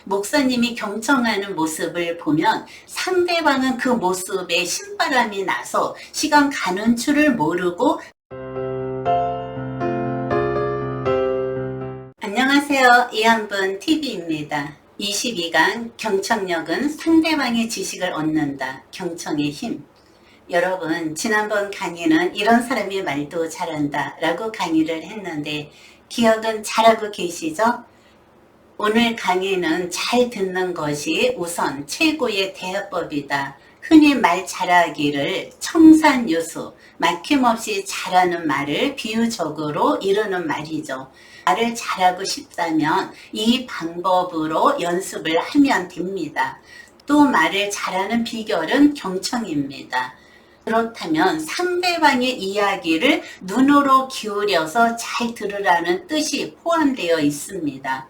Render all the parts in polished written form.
목사님이 경청하는 모습을 보면 상대방은 그 모습에 신바람이 나서 시간 가는 줄을 모르고. 안녕하세요. 이한분 TV입니다. 22강 경청력은 상대방의 지식을 얻는다. 경청의 힘. 여러분, 지난번 강의는 이런 사람이 말도 잘한다 라고 강의를 했는데 기억은 잘하고 계시죠? 오늘 강의는 잘 듣는 것이 우선 최고의 대화법이다. 흔히 말 잘하기를 청산유수, 막힘없이 잘하는 말을 비유적으로 이루는 말이죠. 말을 잘하고 싶다면 이 방법으로 연습을 하면 됩니다. 또 말을 잘하는 비결은 경청입니다. 그렇다면 상대방의 이야기를 눈으로 기울여서 잘 들으라는 뜻이 포함되어 있습니다.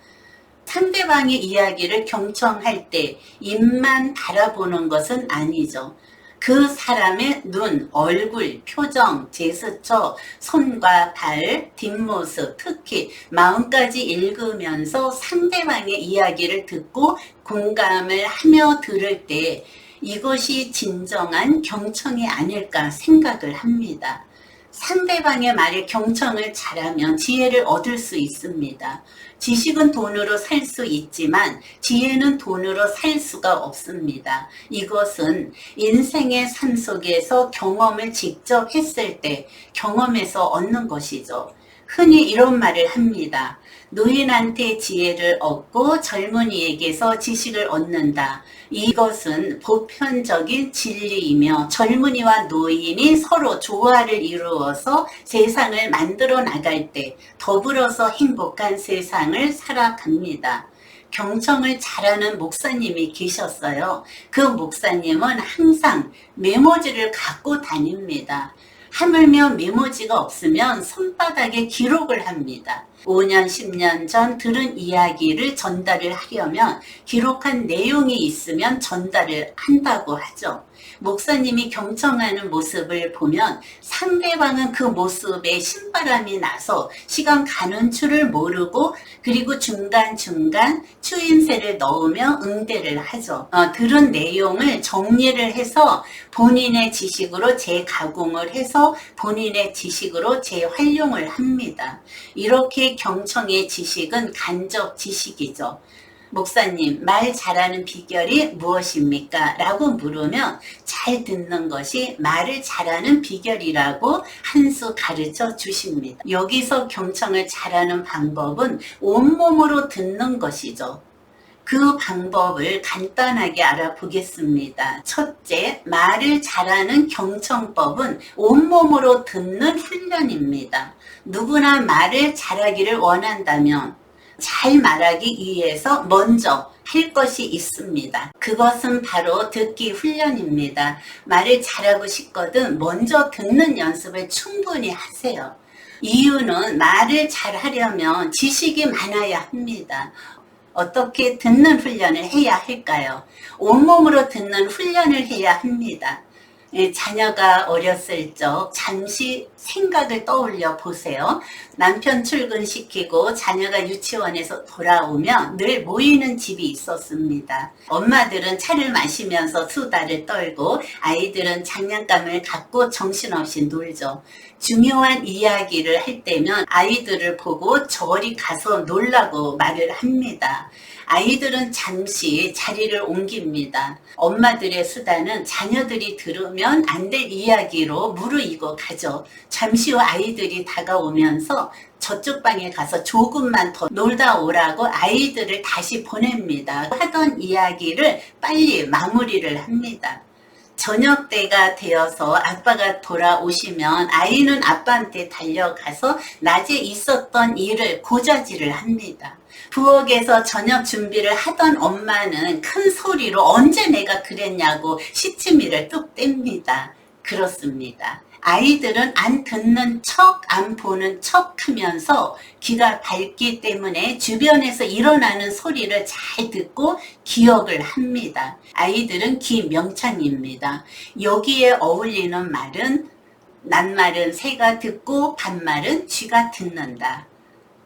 상대방의 이야기를 경청할 때 입만 바라보는 것은 아니죠. 그 사람의 눈, 얼굴, 표정, 제스처, 손과 발, 뒷모습, 특히 마음까지 읽으면서 상대방의 이야기를 듣고 공감을 하며 들을 때 이것이 진정한 경청이 아닐까 생각을 합니다. 상대방의 말에 경청을 잘하면 지혜를 얻을 수 있습니다. 지식은 돈으로 살 수 있지만 지혜는 돈으로 살 수가 없습니다. 이것은 인생의 삶 속에서 경험을 직접 했을 때 경험에서 얻는 것이죠. 흔히 이런 말을 합니다. 노인한테 지혜를 얻고 젊은이에게서 지식을 얻는다. 이것은 보편적인 진리이며 젊은이와 노인이 서로 조화를 이루어서 세상을 만들어 나갈 때 더불어서 행복한 세상을 살아갑니다. 경청을 잘하는 목사님이 계셨어요. 그 목사님은 항상 메모지를 갖고 다닙니다. 하물며 메모지가 없으면 손바닥에 기록을 합니다. 5년, 10년 전 들은 이야기를 전달을 하려면 기록한 내용이 있으면 전달을 한다고 하죠. 목사님이 경청하는 모습을 보면 상대방은 그 모습에 신바람이 나서 시간 가는 줄을 모르고 그리고 중간중간 추임새를 넣으며 응대를 하죠. 들은 내용을 정리를 해서 본인의 지식으로 재가공을 해서 본인의 지식으로 재활용을 합니다. 이렇게 경청의 지식은 간접 지식이죠. 목사님, 말 잘하는 비결이 무엇입니까? 라고 물으면 잘 듣는 것이 말을 잘하는 비결이라고 한 수 가르쳐 주십니다. 여기서 경청을 잘하는 방법은 온몸으로 듣는 것이죠. 그 방법을 간단하게 알아보겠습니다. 첫째, 말을 잘하는 경청법은 온몸으로 듣는 훈련입니다. 누구나 말을 잘하기를 원한다면 잘 말하기 위해서 먼저 할 것이 있습니다. 그것은 바로 듣기 훈련입니다. 말을 잘하고 싶거든 먼저 듣는 연습을 충분히 하세요. 이유는 말을 잘하려면 지식이 많아야 합니다. 어떻게 듣는 훈련을 해야 할까요? 온몸으로 듣는 훈련을 해야 합니다. 자녀가 어렸을 적 잠시 생각을 떠올려 보세요. 남편 출근시키고 자녀가 유치원에서 돌아오면 늘 모이는 집이 있었습니다. 엄마들은 차를 마시면서 수다를 떨고 아이들은 장난감을 갖고 정신없이 놀죠. 중요한 이야기를 할 때면 아이들을 보고 저리 가서 놀라고 말을 합니다. 아이들은 잠시 자리를 옮깁니다. 엄마들의 수다는 자녀들이 들으면 안 될 이야기로 무르익어 가죠. 잠시 후 아이들이 다가오면서 저쪽 방에 가서 조금만 더 놀다 오라고 아이들을 다시 보냅니다. 하던 이야기를 빨리 마무리를 합니다. 저녁 때가 되어서 아빠가 돌아오시면 아이는 아빠한테 달려가서 낮에 있었던 일을 고자질을 합니다. 부엌에서 저녁 준비를 하던 엄마는 큰 소리로 언제 내가 그랬냐고 시치미를 뚝 뗍니다. 그렇습니다. 아이들은 안 듣는 척, 안 보는 척 하면서 귀가 밝기 때문에 주변에서 일어나는 소리를 잘 듣고 기억을 합니다. 아이들은 귀 명창입니다. 여기에 어울리는 말은 낱말은 새가 듣고 반말은 쥐가 듣는다.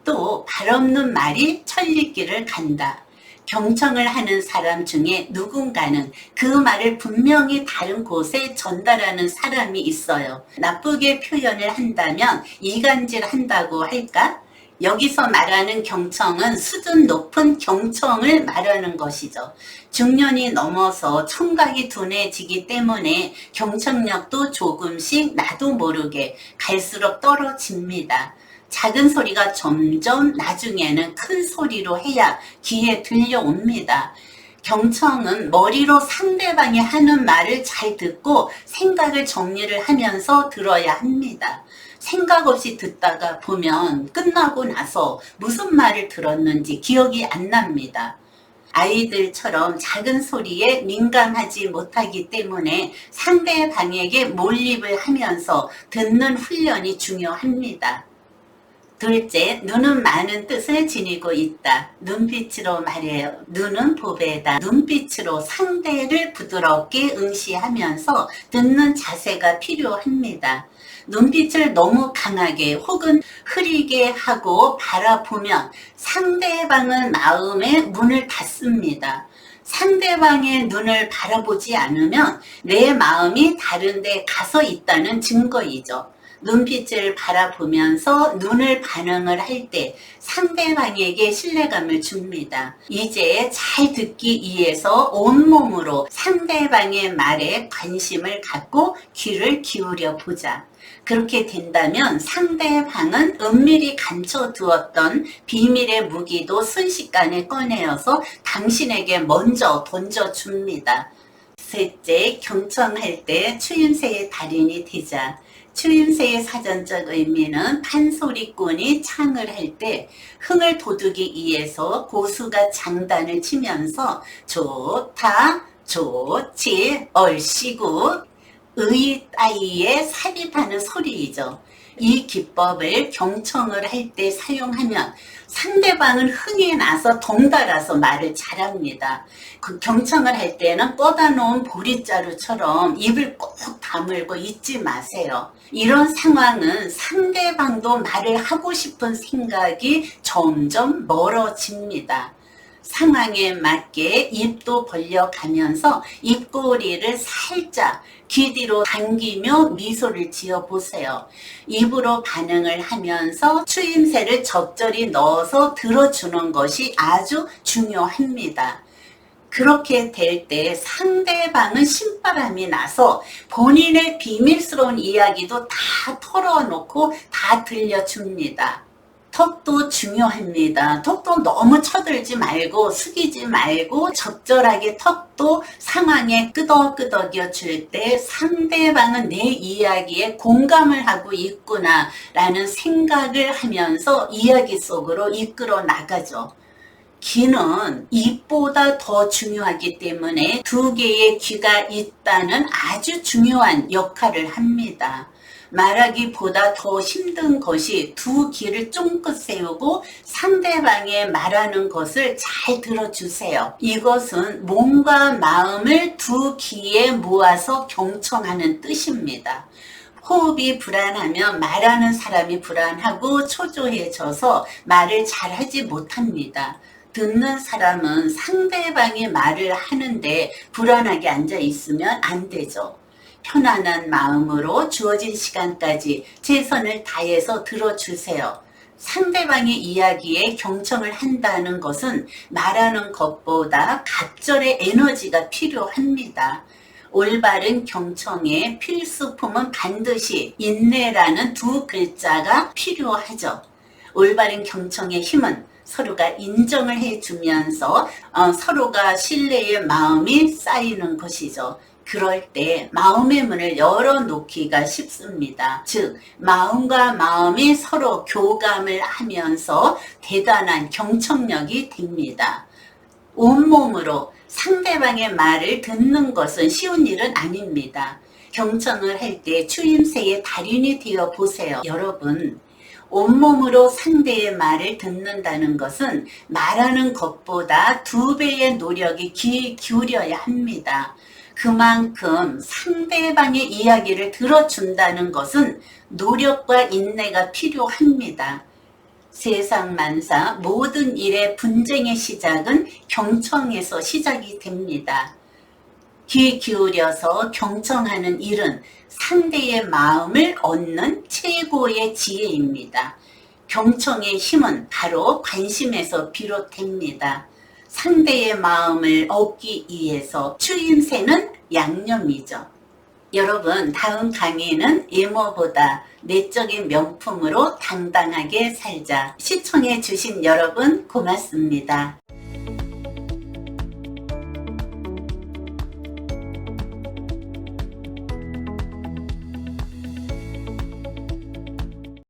또 발 없는 말이 천리길을 간다. 경청을 하는 사람 중에 누군가는 그 말을 분명히 다른 곳에 전달하는 사람이 있어요. 나쁘게 표현을 한다면 이간질 한다고 할까? 여기서 말하는 경청은 수준 높은 경청을 말하는 것이죠. 중년이 넘어서 청각이 둔해지기 때문에 경청력도 조금씩 나도 모르게 갈수록 떨어집니다. 작은 소리가 점점 나중에는 큰 소리로 해야 귀에 들려옵니다. 경청은 머리로 상대방이 하는 말을 잘 듣고 생각을 정리를 하면서 들어야 합니다. 생각 없이 듣다가 보면 끝나고 나서 무슨 말을 들었는지 기억이 안 납니다. 아이들처럼 작은 소리에 민감하지 못하기 때문에 상대방에게 몰입을 하면서 듣는 훈련이 중요합니다. 둘째, 눈은 많은 뜻을 지니고 있다. 눈빛으로 말해요. 눈은 보배다. 눈빛으로 상대를 부드럽게 응시하면서 듣는 자세가 필요합니다. 눈빛을 너무 강하게 혹은 흐리게 하고 바라보면 상대방은 마음의 문을 닫습니다. 상대방의 눈을 바라보지 않으면 내 마음이 다른 데 가서 있다는 증거이죠. 눈빛을 바라보면서 눈을 반응을 할 때 상대방에게 신뢰감을 줍니다. 이제 잘 듣기 위해서 온몸으로 상대방의 말에 관심을 갖고 귀를 기울여 보자. 그렇게 된다면 상대방은 은밀히 감춰두었던 비밀의 무기도 순식간에 꺼내어서 당신에게 먼저 던져줍니다. 셋째, 경청할 때 추임새의 달인이 되자. 추임새의 사전적 의미는 판소리꾼이 창을 할 때 흥을 돋우기 위해서 고수가 장단을 치면서 좋다, 좋지, 얼씨구, 의따위에 삽입하는 소리이죠. 이 기법을 경청을 할 때 사용하면 상대방은 흥이 나서 덩달아서 말을 잘합니다. 그 경청을 할 때는 뻗어 놓은 보릿자루처럼 입을 꼭 다물고 있지 마세요. 이런 상황은 상대방도 말을 하고 싶은 생각이 점점 멀어집니다. 상황에 맞게 입도 벌려가면서 입꼬리를 살짝 귀 뒤로 당기며 미소를 지어보세요. 입으로 반응을 하면서 추임새를 적절히 넣어서 들어주는 것이 아주 중요합니다. 그렇게 될 때 상대방은 신바람이 나서 본인의 비밀스러운 이야기도 다 털어놓고 다 들려줍니다. 턱도 중요합니다. 턱도 너무 쳐들지 말고 숙이지 말고 적절하게 턱도 상황에 끄덕끄덕여 줄 때 상대방은 내 이야기에 공감을 하고 있구나 라는 생각을 하면서 이야기 속으로 이끌어 나가죠. 귀는 입보다 더 중요하기 때문에 두 개의 귀가 있다는 아주 중요한 역할을 합니다. 말하기보다 더 힘든 것이 두 귀를 쫑긋 세우고 상대방의 말하는 것을 잘 들어주세요. 이것은 몸과 마음을 두 귀에 모아서 경청하는 뜻입니다. 호흡이 불안하면 말하는 사람이 불안하고 초조해져서 말을 잘하지 못합니다. 듣는 사람은 상대방이 말을 하는데 불안하게 앉아 있으면 안 되죠. 편안한 마음으로 주어진 시간까지 최선을 다해서 들어주세요. 상대방의 이야기에 경청을 한다는 것은 말하는 것보다 갑절의 에너지가 필요합니다. 올바른 경청의 필수품은 반드시 인내라는 두 글자가 필요하죠. 올바른 경청의 힘은 서로가 인정을 해주면서 서로가 신뢰의 마음이 쌓이는 것이죠. 그럴 때 마음의 문을 열어놓기가 쉽습니다. 즉 마음과 마음이 서로 교감을 하면서 대단한 경청력이 됩니다. 온몸으로 상대방의 말을 듣는 것은 쉬운 일은 아닙니다. 경청을 할 때 추임새의 달인이 되어 보세요. 여러분, 온몸으로 상대의 말을 듣는다는 것은 말하는 것보다 2배의 노력이 귀에 기울여야 합니다. 그만큼 상대방의 이야기를 들어준다는 것은 노력과 인내가 필요합니다. 세상 만사 모든 일의 분쟁의 시작은 경청에서 시작이 됩니다. 귀 기울여서 경청하는 일은 상대의 마음을 얻는 최고의 지혜입니다. 경청의 힘은 바로 관심에서 비롯됩니다. 상대의 마음을 얻기 위해서 추임새는 양념이죠. 여러분, 다음 강의는 외모보다 내적인 명품으로 당당하게 살자. 시청해 주신 여러분 고맙습니다.